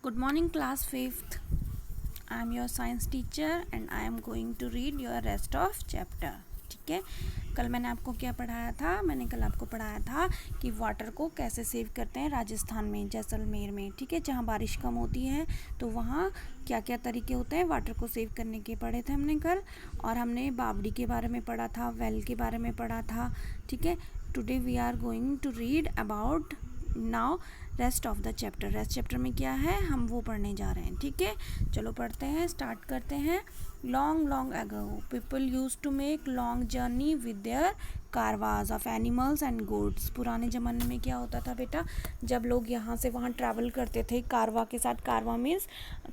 Good morning, class 5th. I am your science teacher and I am going to read your rest of chapter. ठीक है, कल मैंने आपको क्या पढ़ाया था? मैंने कल आपको पढ़ाया था कि वाटर को कैसे सेव करते हैं राजस्थान में, जैसलमेर में. ठीक है, जहाँ बारिश कम होती है तो वहाँ क्या क्या तरीके होते हैं वाटर को सेव करने के पढ़े थे हमने कल. और हमने बावड़ी के बारे में पढ़ा था, वेल के बारे में पढ़ा था. ठीक है, today we are going to read about now rest of the chapter. Rest chapter में क्या है हम वो पढ़ने जा रहे हैं. ठीक है, चलो पढ़ते हैं, स्टार्ट करते हैं. Long long ago people use to make long journey with their caravans of animals and goods. पुराने ज़माने में क्या होता था बेटा, जब लोग यहाँ से वहाँ ट्रैवल करते थे कारवा के साथ. कारवा मीन्स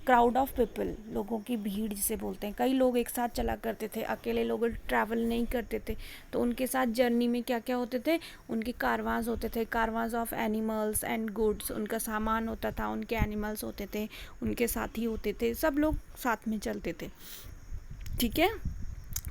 क्राउड ऑफ पीपल, लोगों की भीड़ जिसे बोलते हैं. कई लोग एक साथ चला करते थे, अकेले लोग ट्रैवल नहीं करते थे. तो उनके साथ जर्नी में क्या क्या होते थे, उनके कारवाज होते थे. कारवाज ऑफ एनिमल्स एंड गुड्स, उनका सामान होता था, उनके एनिमल्स होते थे, उनके साथी होते थे, सब लोग साथ में चलते थे. ठीक है,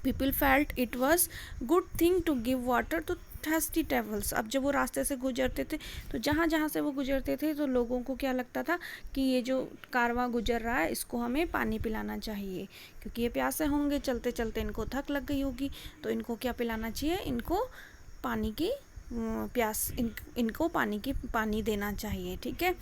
people felt it was good thing to give water to thirsty travels. अब जब वो रास्ते से गुजरते थे तो जहाँ जहाँ से वो गुजरते थे तो लोगों को क्या लगता था कि ये जो कारवां गुजर रहा है इसको हमें पानी पिलाना चाहिए, क्योंकि ये प्यासे होंगे, चलते चलते इनको थक लग गई होगी, तो इनको क्या पिलाना चाहिए, इनको पानी की प्यास, इनको पानी देना चाहिए. ठीक है,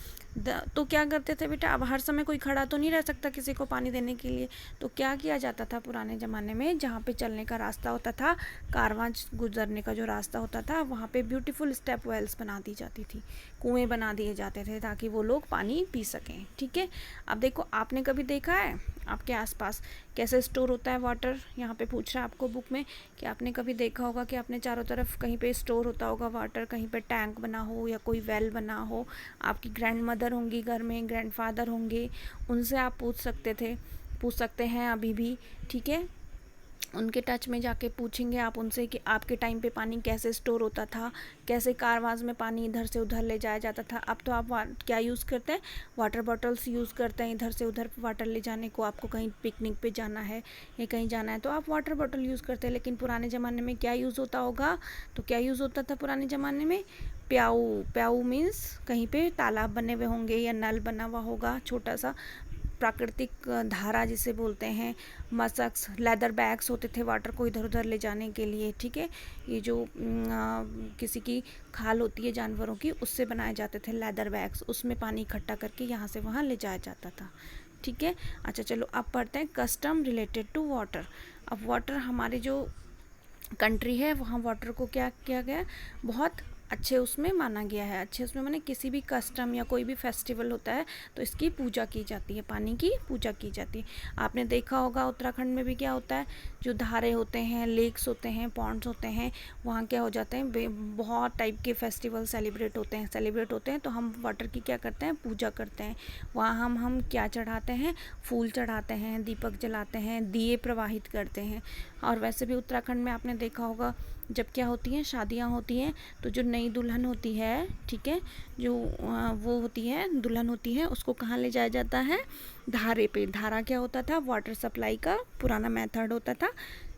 तो क्या करते थे बेटा, अब हर समय कोई खड़ा तो नहीं रह सकता किसी को पानी देने के लिए. तो क्या किया जाता था पुराने ज़माने में, जहाँ पे चलने का रास्ता होता था, कारवां गुजरने का जो रास्ता होता था, वहाँ पे ब्यूटीफुल स्टेप वेल्स बना दी जाती थी, कुएँ बना दिए जाते थे ताकि वो लोग पानी पी सकें. ठीक है, अब देखो आपने कभी देखा है आपके आसपास कैसे स्टोर होता है वाटर. यहाँ पे पूछ रहा है आपको बुक में कि आपने कभी देखा होगा कि आपने चारों तरफ कहीं पे स्टोर होता होगा वाटर, कहीं पे टैंक बना हो या कोई वेल बना हो. आपकी ग्रैंड मदर होंगी घर में, ग्रैंड फादर होंगे, उनसे आप पूछ सकते हैं अभी भी. ठीक है, उनके टच में जाके पूछेंगे आप उनसे कि आपके टाइम पे पानी कैसे स्टोर होता था, कैसे कारवाज में पानी इधर से उधर ले जाया जाता था. अब तो आप क्या यूज़ करते हैं, वाटर बॉटल्स यूज़ करते हैं इधर से उधर वाटर ले जाने को. आपको कहीं पिकनिक पे जाना है या कहीं जाना है तो आप वाटर बॉटल यूज़ करते हैं. लेकिन पुराने ज़माने में क्या यूज़ होता होगा, तो क्या यूज़ होता था पुराने ज़माने में, प्याऊ. प्याऊ मीन्स कहीं पे तालाब बने हुए होंगे या नल बना हुआ होगा छोटा सा, प्राकृतिक धारा जिसे बोलते हैं. मस्क्स, लेदर बैग्स होते थे वाटर को इधर उधर ले जाने के लिए. ठीक है, ये जो किसी की खाल होती है जानवरों की, उससे बनाए जाते थे लेदर बैग्स, उसमें पानी इकट्ठा करके यहाँ से वहाँ ले जाया जाता था. ठीक है, अच्छा चलो अब पढ़ते हैं कस्टम रिलेटेड टू वाटर. अब वाटर, हमारे जो कंट्री है वहाँ वाटर को क्या किया गया, बहुत अच्छे उसमें माना गया है. अच्छे उसमें माने किसी भी कस्टम या कोई भी फेस्टिवल होता है तो इसकी पूजा की जाती है, पानी की पूजा की जाती है. आपने देखा होगा उत्तराखंड में भी क्या होता है, जो धारे होते हैं, लेक्स होते हैं, पॉन्ड्स होते हैं, वहाँ क्या हो जाते हैं, बहुत टाइप के फेस्टिवल सेलिब्रेट होते हैं. तो हम वाटर की क्या करते हैं, पूजा करते हैं. वहाँ हम क्या चढ़ाते हैं, फूल चढ़ाते हैं, दीपक जलाते हैं, दिए प्रवाहित करते हैं. और वैसे भी उत्तराखंड में आपने देखा होगा जब क्या होती हैं, शादियाँ होती हैं, तो जो नई दुल्हन होती है, ठीक है, जो वो होती है दुल्हन होती है, उसको कहाँ ले जाया जाता है, धारे पे. धारा क्या होता था, वाटर सप्लाई का पुराना मेथड होता था,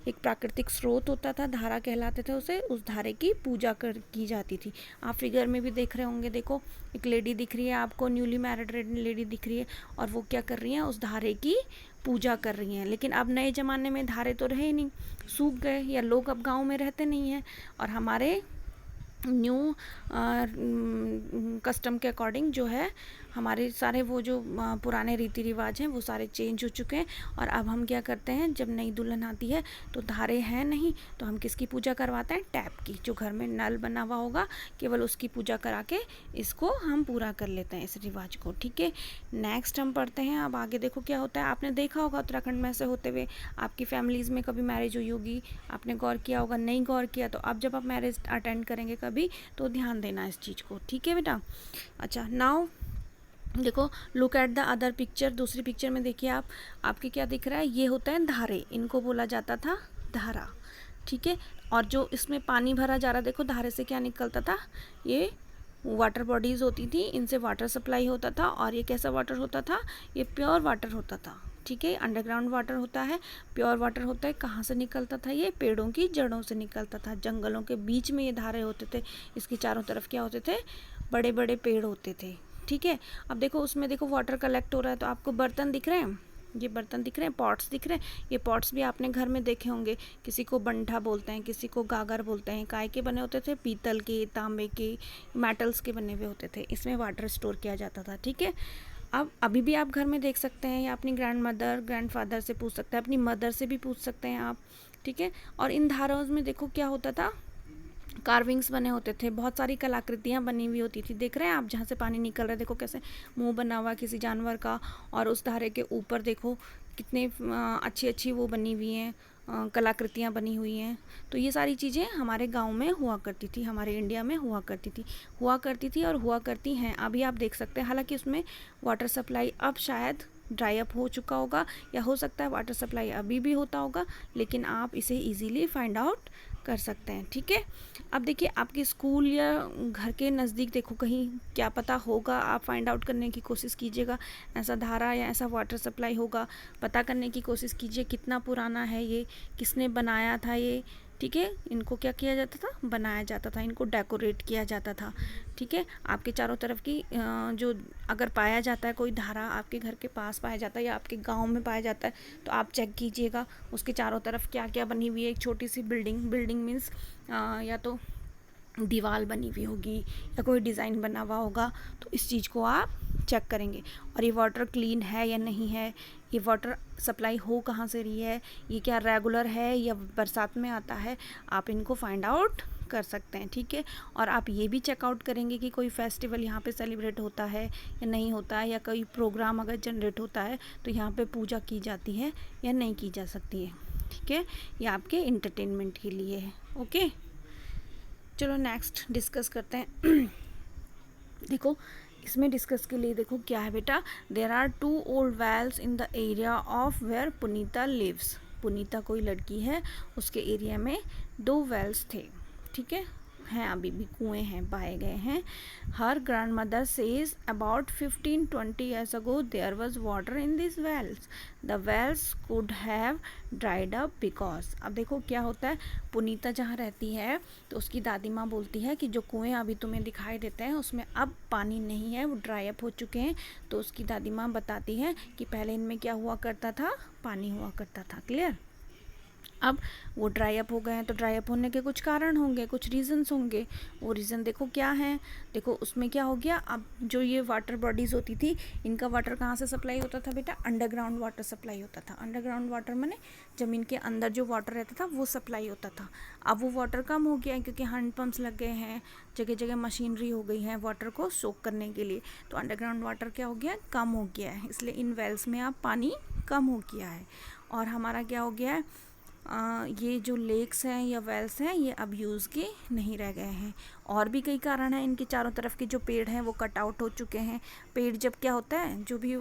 एक प्राकृतिक स्रोत होता था, धारा कहलाते थे उसे. उस धारे की पूजा की जाती थी. आप फिगर में भी देख रहे होंगे, देखो एक लेडी दिख रही है आपको, न्यूली मैरिड लेडी दिख रही है, और वो क्या कर रही है, उस धारे की पूजा कर रही हैं. लेकिन अब नए ज़माने में धारे तो रहे ही नहीं, सूख गए, या लोग अब गांव में रहते नहीं हैं, और हमारे न्यू कस्टम के अकॉर्डिंग जो है, हमारे सारे वो जो पुराने रीति रिवाज हैं वो सारे चेंज हो चुके हैं. और अब हम क्या करते हैं, जब नई दुल्हन आती है तो धारे हैं नहीं, तो हम किसकी पूजा करवाते हैं, टैप की. जो घर में नल बना हुआ होगा केवल उसकी पूजा करा के इसको हम पूरा कर लेते हैं, इस रिवाज को. ठीक है, नेक्स्ट हम पढ़ते हैं. अब आगे देखो क्या होता है. आपने देखा होगा उत्तराखंड में ऐसे होते हुए, आपकी फैमिलीज़ में कभी मैरिज हुई होगी, आपने गौर किया होगा. नहीं गौर किया तो अब जब आप मैरिज अटेंड करेंगे कभी तो ध्यान देना इस चीज़ को. ठीक है बेटा, अच्छा नाउ देखो, look at the other picture. दूसरी पिक्चर में देखिए आप, आपके क्या दिख रहा है, ये होता है धारे, इनको बोला जाता था धारा. ठीक है, और जो इसमें पानी भरा जा रहा, देखो धारे से क्या निकलता था, ये वाटर बॉडीज़ होती थी, इनसे वाटर सप्लाई होता था. और ये कैसा वाटर होता था, ये प्योर वाटर होता था. ठीक है, अंडरग्राउंड वाटर होता है, प्योर वाटर होता है. कहाँ से निकलता था, ये पेड़ों की जड़ों से निकलता था, जंगलों के बीच में ये धारे होते थे. इसके चारों तरफ क्या होते थे, बड़े बड़े पेड़ होते थे. ठीक है। अब देखो उसमें देखो वाटर कलेक्ट हो रहा है, तो आपको बर्तन दिख रहे हैं, ये बर्तन दिख रहे हैं, पॉट्स दिख रहे हैं। ये पॉट्स भी आपने घर में देखे होंगे, किसी को बंठा बोलते हैं, किसी को गागर बोलते हैं। काय के बने होते थे? पीतल के, तांबे के, मेटल्स के बने हुए होते थे। इसमें वाटर स्टोर किया जाता था, ठीक है। अब अभी भी आप घर में देख सकते हैं, या अपनी ग्रैंड मदर ग्रैंड फादर से पूछ सकते हैं, अपनी मदर से भी पूछ सकते हैं आप, ठीक है। और इन धाराओं में देखो क्या होता था, कार्विंग्स बने होते थे, बहुत सारी कलाकृतियाँ बनी हुई होती थी। देख रहे हैं आप जहाँ से पानी निकल रहा है, देखो कैसे मुंह बना हुआ है किसी जानवर का, और उस धारे के ऊपर देखो कितने अच्छी अच्छी वो बनी हुई हैं, कलाकृतियाँ बनी हुई हैं। तो ये सारी चीज़ें हमारे गांव में हुआ करती थी, हमारे इंडिया में हुआ करती थी और हुआ करती हैं। अभी आप देख सकते हैं, हालांकि उसमें वाटर सप्लाई अब शायद ड्राई अप हो चुका होगा, या हो सकता है वाटर सप्लाई अभी भी होता होगा, लेकिन आप इसे इजीली फाइंड आउट कर सकते हैं, ठीक है। अब देखिए आपके स्कूल या घर के नज़दीक देखो कहीं क्या पता होगा, आप फाइंड आउट करने की कोशिश कीजिएगा, ऐसा धारा या ऐसा वाटर सप्लाई होगा, पता करने की कोशिश कीजिए कितना पुराना है ये, किसने बनाया था ये, ठीक है। इनको क्या किया जाता था? बनाया जाता था, इनको डेकोरेट किया जाता था, ठीक है। आपके चारों तरफ की जो अगर पाया जाता है कोई धारा आपके घर के पास पाया जाता है या आपके गांव में पाया जाता है, तो आप चेक कीजिएगा उसके चारों तरफ क्या क्या बनी हुई है। एक छोटी सी बिल्डिंग मीन्स या तो दीवार बनी हुई होगी या कोई डिज़ाइन बना हुआ होगा, तो इस चीज़ को आप चेक करेंगे। और ये वाटर क्लीन है या नहीं है, ये वाटर सप्लाई हो कहाँ से रही है, ये क्या रेगुलर है या बरसात में आता है, आप इनको फाइंड आउट कर सकते हैं, ठीक है। और आप ये भी चेकआउट करेंगे कि कोई फेस्टिवल यहाँ पे सेलिब्रेट होता है या नहीं होता है, या कोई प्रोग्राम अगर जनरेट होता है तो यहाँ पे पूजा की जाती है या नहीं की जा सकती है, ठीक है। ये आपके इंटरटेनमेंट के लिए है, ओके। चलो नेक्स्ट डिस्कस करते हैं। देखो इसमें डिस्कस के लिए देखो क्या है बेटा, there are 2 old wells in the area of where Punita lives. Punita कोई लड़की है, उसके एरिया में 2 वेल्स थे, ठीक है, हैं अभी भी कुएँ हैं, पाए गए हैं। Her grandmother says about 15-20 years ago there was water in this wells, the wells could have dried up because. अब देखो क्या होता है, पुनीता जहाँ रहती है तो उसकी दादी माँ बोलती है कि जो कुएँ अभी तुम्हें दिखाई देते हैं उसमें अब पानी नहीं है, वो ड्राई अप हो चुके हैं। तो उसकी दादी माँ बताती है कि पहले इनमें क्या हुआ करता था, पानी हुआ करता था, क्लियर। अब वो ड्राई अप हो गए हैं, तो ड्राई अप होने के कुछ कारण होंगे, कुछ रीजंस होंगे। वो रीज़न देखो क्या है, देखो उसमें क्या हो गया, अब जो ये वाटर बॉडीज़ होती थी इनका वाटर कहाँ से सप्लाई होता था बेटा, अंडरग्राउंड वाटर सप्लाई होता था। अंडरग्राउंड वाटर माने ज़मीन के अंदर जो वाटर रहता था वो सप्लाई होता था। अब वो वाटर कम हो गया है क्योंकि हैंड पम्प्स लग गए हैं, जगह जगह मशीनरी हो गई है वाटर को सोक करने के लिए, तो अंडरग्राउंड वाटर क्या हो गया, कम हो गया है। इसलिए इन वेल्स में अब पानी कम हो गया है। और हमारा क्या हो गया है, ये जो लेक्स हैं या वेल्स हैं ये अब यूज़ के नहीं रह गए हैं। और भी कई कारण हैं, इनके चारों तरफ के जो पेड़ हैं वो कट आउट हो चुके हैं। पेड़ जब क्या होता है, जो भी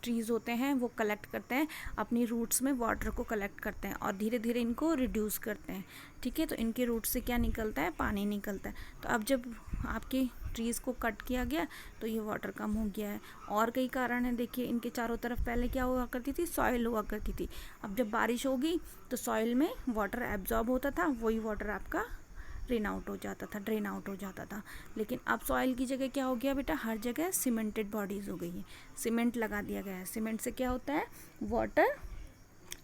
ट्रीज़ होते हैं वो कलेक्ट करते हैं, अपनी रूट्स में वाटर को कलेक्ट करते हैं और धीरे धीरे इनको रिड्यूस करते हैं, ठीक है। तो इनके रूट से क्या निकलता है, पानी निकलता है। तो अब जब आपके ट्रीज़ को कट किया गया तो ये वाटर कम हो गया है। और कई कारण हैं, देखिए इनके चारों तरफ पहले क्या हुआ करती थी, सॉइल हुआ करती थी। अब जब बारिश होगी तो सॉइल में वाटर एब्जॉर्ब होता था, वही वाटर आपका ड्रेन आउट हो जाता था। लेकिन अब सॉइल की जगह क्या हो गया बेटा, हर जगह सीमेंटेड बॉडीज़ हो गई है, सीमेंट लगा दिया गया है। सीमेंट से क्या होता है, वाटर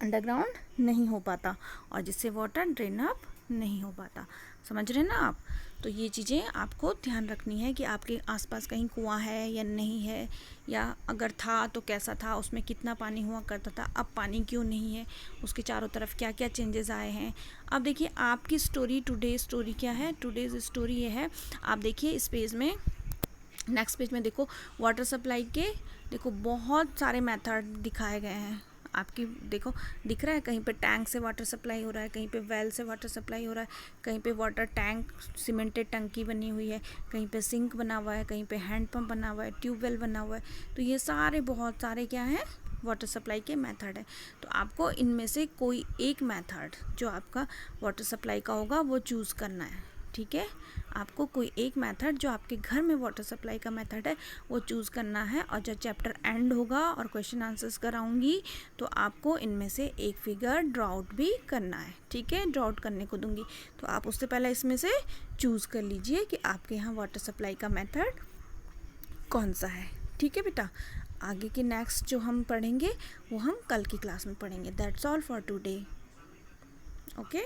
अंडरग्राउंड नहीं हो पाता और जिससे वाटर ड्रेन अप नहीं हो पाता। समझ रहे हैं ना आप। तो ये चीज़ें आपको ध्यान रखनी है कि आपके आसपास कहीं कुआं है या नहीं है, या अगर था तो कैसा था, उसमें कितना पानी हुआ करता था, अब पानी क्यों नहीं है, उसके चारों तरफ क्या क्या चेंजेस आए हैं। अब देखिए आपकी स्टोरी, टुडे स्टोरी क्या है, टुडेज स्टोरी ये है। आप देखिए इस पेज में, नेक्स्ट पेज में देखो वाटर सप्लाई के देखो बहुत सारे मेथड दिखाए गए हैं। आपकी देखो दिख रहा है, कहीं पे टैंक से वाटर सप्लाई हो रहा है, कहीं पे वेल से वाटर सप्लाई हो रहा है, कहीं पे वाटर टैंक सीमेंटेड टंकी बनी हुई है, कहीं पे सिंक बना हुआ है, कहीं पे हैंड पंप बना हुआ है, ट्यूबवेल बना हुआ है। तो ये सारे बहुत सारे क्या हैं, वाटर सप्लाई के मेथड है। तो आपको इनमें से कोई एक मेथड जो आपका वाटर सप्लाई का होगा वो चूज़ करना है, ठीक है। आपको कोई एक मेथड जो आपके घर में वाटर सप्लाई का मेथड है वो चूज़ करना है। और जब चैप्टर एंड होगा और क्वेश्चन आंसर्स कराऊंगी तो आपको इनमें से एक फिगर ड्रॉ आउट भी करना है, ठीक है। ड्रॉ आउट करने को दूंगी तो आप उससे पहले इसमें से चूज़ कर लीजिए कि आपके यहाँ वाटर सप्लाई का मेथड कौन सा है। ठीक है बेटा, आगे की नेक्स्ट जो हम पढ़ेंगे वो हम कल की क्लास में पढ़ेंगे। That's all for today. Okay.